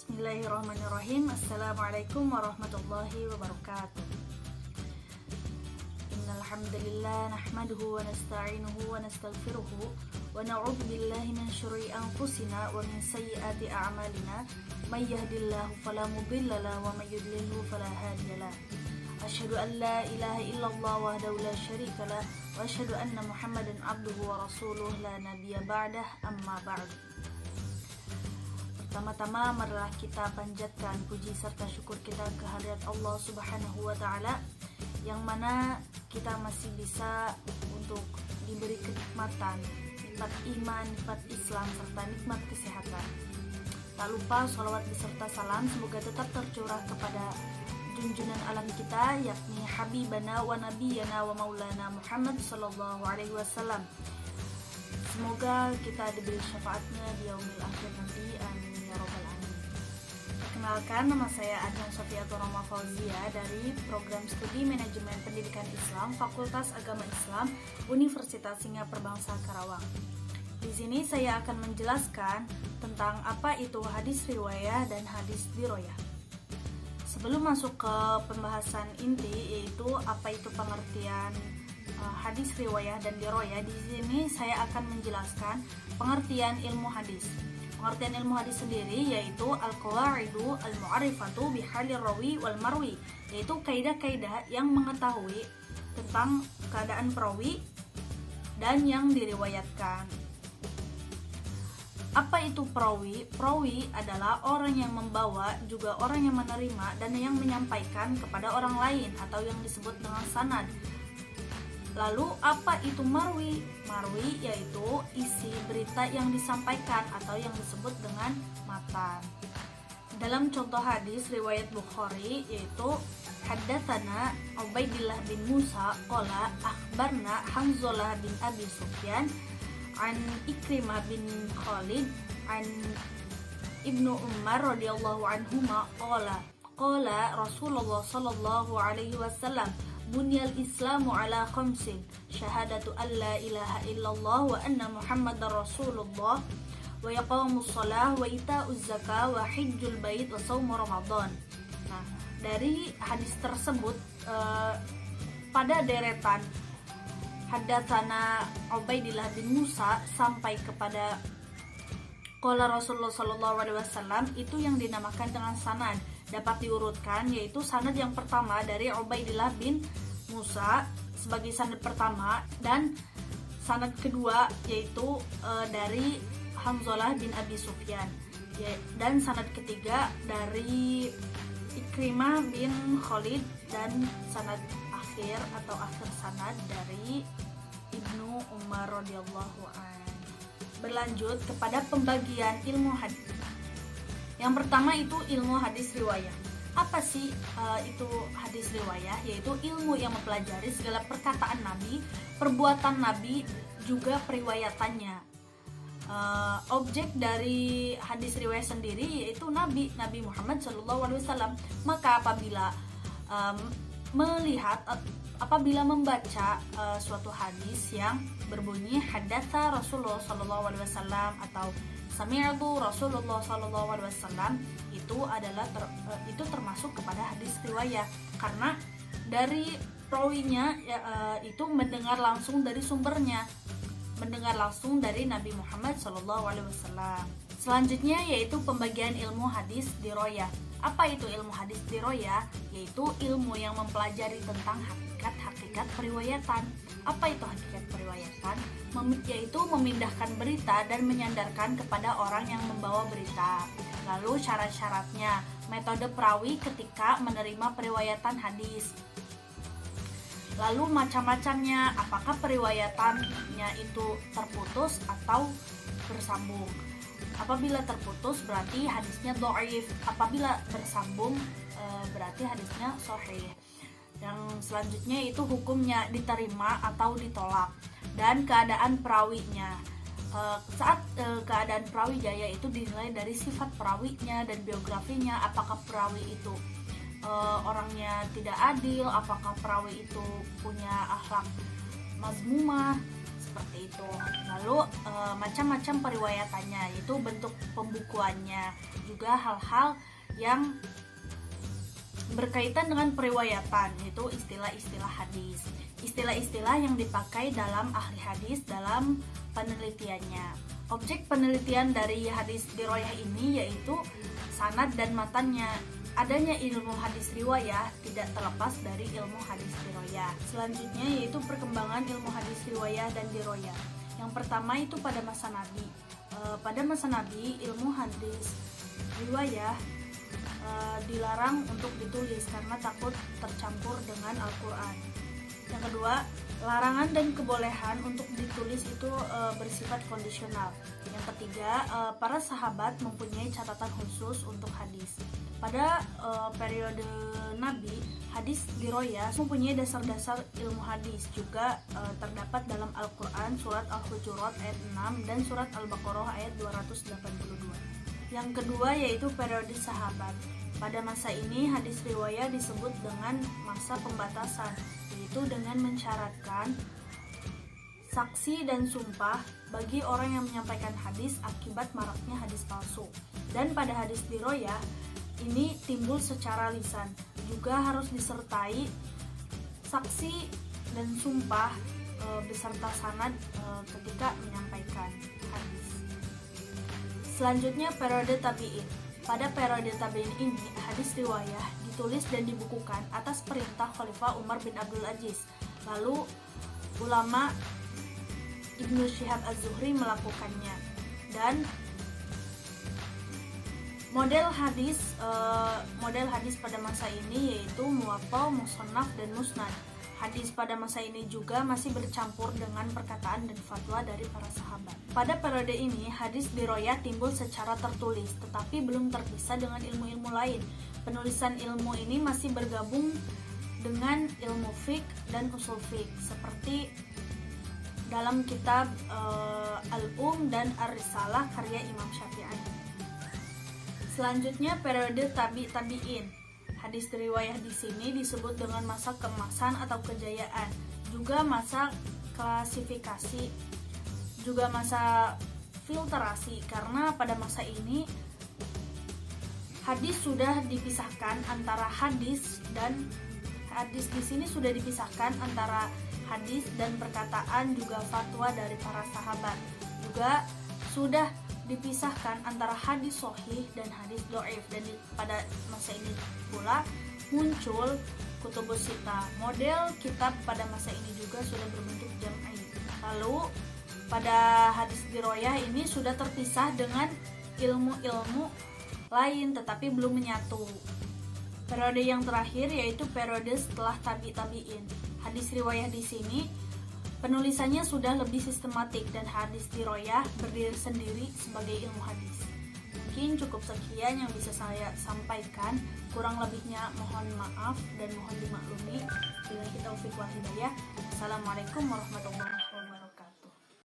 Bismillahirrahmanirrahim. Assalamualaikum warahmatullahi wabarakatuh. Innal hamdalillah nahmaduhu wa nasta'inuhu wa nastaghfiruhu wa na'udzu billahi min syururi anfusina wa min sayyiati a'malina. May yahdihillahu fala mudilla lahu wa may yudlilhu fala hadiya lahu. Asyhadu an la ilaha illallah wahdahu la syarika lah wa asyhadu anna Muhammadan abduhu wa rasuluh la nabiyya ba'dah, amma ba'd. Pertama-tama marilah kita panjatkan puji serta syukur kita kehadirat Allah Subhanahu wa taala yang mana kita masih bisa untuk diberi kenikmatan, nikmat iman, nikmat Islam serta nikmat kesehatan. Tak lupa sholawat beserta salam semoga tetap tercurah kepada junjungan alam kita, yakni Habibana wa Nabiyana wa Maulana Muhammad sallallahu alaihi wasallam. Semoga kita diberi syafaatnya di yaumil akhir nanti, amin ya robbal alamin. Perkenalkan, nama saya Adnan Sofiatul Roma Fauzia dari Program Studi Manajemen Pendidikan Islam Fakultas Agama Islam Universitas Singapura Bangsa Karawang. Di sini saya akan menjelaskan tentang apa itu hadis riwayah dan hadis diroyah. Sebelum masuk ke pembahasan inti, yaitu apa itu pengertian hadis riwayah dan diroyah, di sini saya akan menjelaskan pengertian ilmu hadis. Pengertian ilmu hadis sendiri yaitu al-qawaidu al-mu'arifatu bihalir rawi wal marwi, yaitu kaidah-kaidah yang mengetahui tentang keadaan perawi dan yang diriwayatkan. Apa itu perawi? Perawi adalah orang yang membawa, juga orang yang menerima dan yang menyampaikan kepada orang lain atau yang disebut dengan sanad. Lalu apa itu marwi? Marwi yaitu isi berita yang disampaikan atau yang disebut dengan matan. Dalam contoh hadis riwayat Bukhari yaitu haddatsana Ubaidillah bin Musa qala akhbarna Hanzalah bin Abi Sufyan an Ikrimah bin Khalid an Ibnu Umar radhiyallahu anhuma qala Rasulullah sallallahu alaihi wasallam bunyal islamu ala khamsin syahadatu an la ilaha illallah wa anna muhammadar rasulullah wa iqamus shalah wa ita'uz zakah wa hajjul bait wa shaum ramadan. Nah, dari hadis tersebut pada deretan haddatsana Ubaidillah bin Musa sampai kepada qala Rasulullah sallallahu alaihi wasallam, itu yang dinamakan dengan sanad. Dapat diurutkan yaitu sanad yang pertama dari Ubaidillah bin Musa sebagai sanad pertama, dan sanad kedua yaitu dari Hanzalah bin Abi Sufyan, dan sanad ketiga dari Ikrimah bin Khalid, dan sanad akhir atau akhir sanad dari Ibnu Umar radhiyallahu anhu. Berlanjut kepada pembagian ilmu hadis. Yang pertama itu ilmu hadis riwayah. Apa sih itu hadis riwayah? Yaitu ilmu yang mempelajari segala perkataan Nabi, perbuatan Nabi, juga periwayatannya. Objek dari hadis riwayah sendiri yaitu Nabi Muhammad SAW. Maka apabila membaca suatu hadis yang berbunyi haddatsa Rasulullah SAW atau sami'tu Rasulullah SAW, itu termasuk kepada hadis riwayah, karena dari perawinya itu mendengar langsung dari sumbernya, mendengar langsung dari Nabi Muhammad SAW. Selanjutnya yaitu pembagian ilmu hadis diroyah. Apa itu ilmu hadis diroyah? Yaitu ilmu yang mempelajari tentang hakikat periwayatan. Apa itu hakikat periwayatan? Yaitu memindahkan berita dan menyandarkan kepada orang yang membawa berita. Lalu syarat-syaratnya, metode perawi ketika menerima periwayatan hadis. Lalu macam-macamnya, apakah periwayatannya itu terputus atau bersambung. Apabila terputus berarti hadisnya dhaif, apabila bersambung berarti hadisnya sahih. Yang selanjutnya itu hukumnya diterima atau ditolak, dan keadaan perawinya. Saat keadaan perawi jaya itu dinilai dari sifat perawinya dan biografinya. Apakah perawi itu orangnya tidak adil, apakah perawi itu punya akhlak mazmumah, seperti itu. Lalu macam-macam periwayatannya, yaitu bentuk pembukuannya, juga hal-hal yang berkaitan dengan periwayatan, yaitu istilah-istilah hadis, istilah-istilah yang dipakai dalam ahli hadis dalam penelitiannya. Objek penelitian dari hadis diroyah ini yaitu sanad dan matannya. Adanya ilmu hadis riwayah tidak terlepas dari ilmu hadis diroyah. Selanjutnya yaitu perkembangan ilmu hadis riwayah dan diroyah. Yang pertama itu pada masa Nabi. Pada masa Nabi, ilmu hadis riwayah dilarang untuk ditulis karena takut tercampur dengan Al-Quran. Yang kedua, larangan dan kebolehan untuk ditulis itu bersifat kondisional. Yang ketiga, para sahabat mempunyai catatan khusus untuk hadis. Pada periode Nabi, hadis diroyah mempunyai dasar-dasar ilmu hadis. Juga terdapat dalam Al-Quran surat Al-Hujurat ayat 6 dan surat Al-Baqarah ayat 282. Yang kedua yaitu periode sahabat. Pada masa ini hadis riwayah disebut dengan masa pembatasan, yaitu dengan mensyaratkan saksi dan sumpah bagi orang yang menyampaikan hadis akibat maraknya hadis palsu. Dan pada hadis diroyah ini timbul secara lisan, juga harus disertai saksi dan sumpah beserta sanad ketika menyampaikan hadis. Selanjutnya periode tabi'in. Pada periode tabi'in ini, hadis riwayah ditulis dan dibukukan atas perintah Khalifah Umar bin Abdul Aziz. Lalu ulama Ibnu Syihab Az-Zuhri melakukannya. Dan model hadis pada masa ini yaitu Muwatta, Musannaf, dan Musnad. Hadis pada masa ini juga masih bercampur dengan perkataan dan fatwa dari para sahabat. Pada periode ini, hadis diroyah timbul secara tertulis, tetapi belum terpisah dengan ilmu-ilmu lain. Penulisan ilmu ini masih bergabung dengan ilmu fiqh dan usul fiqh, seperti dalam kitab Al-Um dan Ar-Risalah karya Imam Syafi'i. Selanjutnya periode tabi'in. Hadis riwayah di sini disebut dengan masa keemasan atau kejayaan, juga masa klasifikasi, juga masa filterasi, karena pada masa ini hadis sudah dipisahkan antara hadis di sini sudah dipisahkan antara hadis dan perkataan, juga fatwa dari para sahabat. Juga sudah dipisahkan antara hadis sahih dan hadis dhaif, dan pada masa ini pula muncul kutubus sita. Model kitab pada masa ini juga sudah berbentuk jam'i. Lalu pada hadis diroyah ini sudah terpisah dengan ilmu-ilmu lain tetapi belum menyatu. Periode yang terakhir yaitu periode setelah tabi'in. Hadis riwayah di sini penulisannya sudah lebih sistematik dan hadis diroyah berdiri sendiri sebagai ilmu hadis. Mungkin cukup sekian yang bisa saya sampaikan. Kurang lebihnya mohon maaf dan mohon dimaklumi. Billahi taufiq wal hidayah. Assalamualaikum warahmatullahi wabarakatuh.